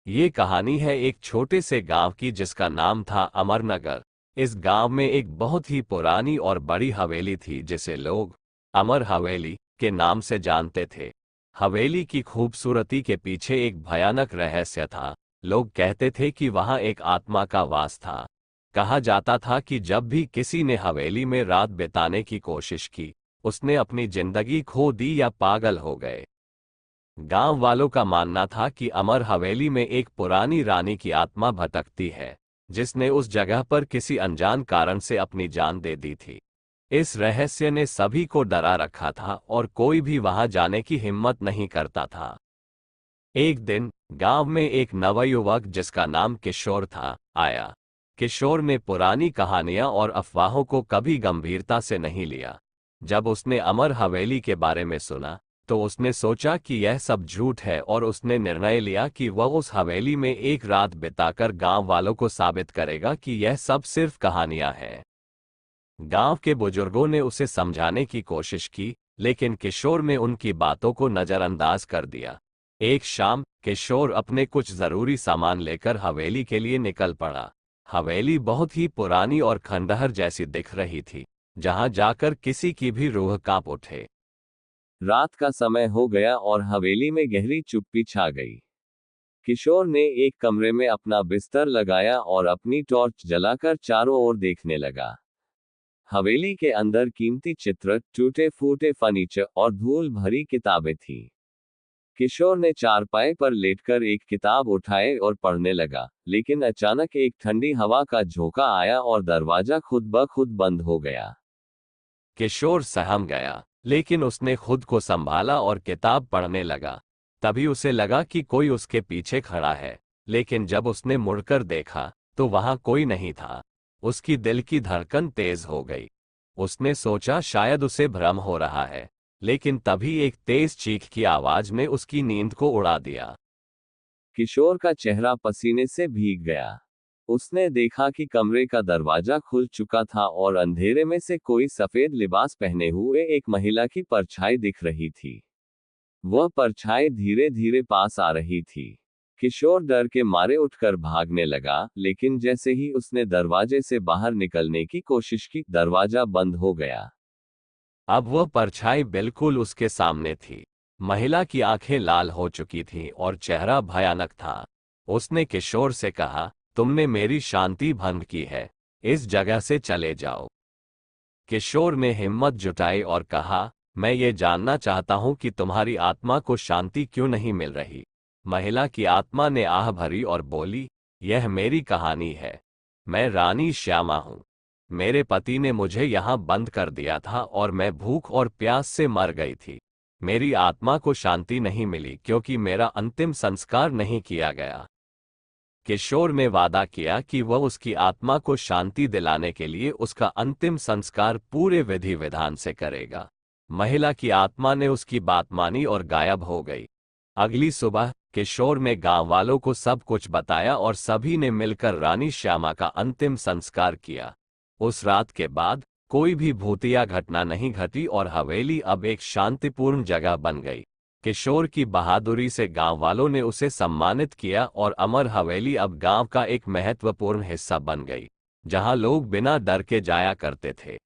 ये कहानी है एक छोटे से गांव की जिसका नाम था अमरनगर। इस गांव में एक बहुत ही पुरानी और बड़ी हवेली थी जिसे लोग अमर हवेली के नाम से जानते थे। हवेली की खूबसूरती के पीछे एक भयानक रहस्य था। लोग कहते थे कि वहां एक आत्मा का वास था। कहा जाता था कि जब भी किसी ने हवेली में रात बिताने की कोशिश की, उसने अपनी जिंदगी खो दी या पागल हो गए। गांव वालों का मानना था कि अमर हवेली में एक पुरानी रानी की आत्मा भटकती है, जिसने उस जगह पर किसी अनजान कारण से अपनी जान दे दी थी। इस रहस्य ने सभी को डरा रखा था और कोई भी वहां जाने की हिम्मत नहीं करता था। एक दिन गांव में एक नवयुवक जिसका नाम किशोर था आया। किशोर ने पुरानी कहानियां और अफवाहों को कभी गंभीरता से नहीं लिया। जब उसने अमर हवेली के बारे में सुना तो उसने सोचा कि यह सब झूठ है और उसने निर्णय लिया कि वह उस हवेली में एक रात बिताकर गांव वालों को साबित करेगा कि यह सब सिर्फ कहानियां हैं। गांव के बुजुर्गों ने उसे समझाने की कोशिश की, लेकिन किशोर ने उनकी बातों को नजरअंदाज कर दिया। एक शाम किशोर अपने कुछ जरूरी सामान लेकर हवेली के लिए निकल पड़ा। हवेली बहुत ही पुरानी और खंडहर जैसी दिख रही थी, जहां जाकर किसी की भी रूह कांप उठे। रात का समय हो गया और हवेली में गहरी चुप्पी छा गई। किशोर ने एक कमरे में अपना बिस्तर लगाया और अपनी टॉर्च जलाकर चारों ओर देखने लगा। हवेली के अंदर कीमती चित्र, टूटे फूटे फर्नीचर और धूल भरी किताबें थीं। किशोर ने चारपाई पर लेटकर एक किताब उठाए और पढ़ने लगा, लेकिन अचानक एक ठंडी हवा का झोंका आया और दरवाजा खुद ब खुद बंद हो गया। किशोर सहम गया, लेकिन उसने खुद को संभाला और किताब पढ़ने लगा। तभी उसे लगा कि कोई उसके पीछे खड़ा है, लेकिन जब उसने मुड़कर देखा तो वहां कोई नहीं था। उसकी दिल की धड़कन तेज हो गई। उसने सोचा शायद उसे भ्रम हो रहा है, लेकिन तभी एक तेज चीख की आवाज ने उसकी नींद को उड़ा दिया। किशोर का चेहरा पसीने से भीग गया। उसने देखा कि कमरे का दरवाजा खुल चुका था और अंधेरे में से कोई सफेद लिबास पहने हुए एक महिला की परछाई दिख रही थी। वह परछाई धीरे धीरे पास आ रही थी। किशोर डर के मारे उठकर भागने लगा, लेकिन जैसे ही उसने दरवाजे से बाहर निकलने की कोशिश की, दरवाजा बंद हो गया। अब वह परछाई बिल्कुल उसके सामने थी। महिला की आंखें लाल हो चुकी थीं और चेहरा भयानक था। उसने किशोर से कहा, तुमने मेरी शांति भंग की है, इस जगह से चले जाओ। किशोर ने हिम्मत जुटाई और कहा, मैं ये जानना चाहता हूं कि तुम्हारी आत्मा को शांति क्यों नहीं मिल रही। महिला की आत्मा ने आह भरी और बोली, यह मेरी कहानी है। मैं रानी श्यामा हूं। मेरे पति ने मुझे यहां बंद कर दिया था और मैं भूख और प्यास से मर गई थी। मेरी आत्मा को शांति नहीं मिली क्योंकि मेरा अंतिम संस्कार नहीं किया गया। किशोर ने वादा किया कि वह उसकी आत्मा को शांति दिलाने के लिए उसका अंतिम संस्कार पूरे विधि विधान से करेगा। महिला की आत्मा ने उसकी बात मानी और गायब हो गई। अगली सुबह किशोर ने गांव वालों को सब कुछ बताया और सभी ने मिलकर रानी श्यामा का अंतिम संस्कार किया। उस रात के बाद कोई भी भूतिया घटना नहीं घटी और हवेली अब एक शांतिपूर्ण जगह बन गई। किशोर की बहादुरी से गांव वालों ने उसे सम्मानित किया और अमर हवेली अब गांव का एक महत्वपूर्ण हिस्सा बन गई, जहां लोग बिना डर के जाया करते थे।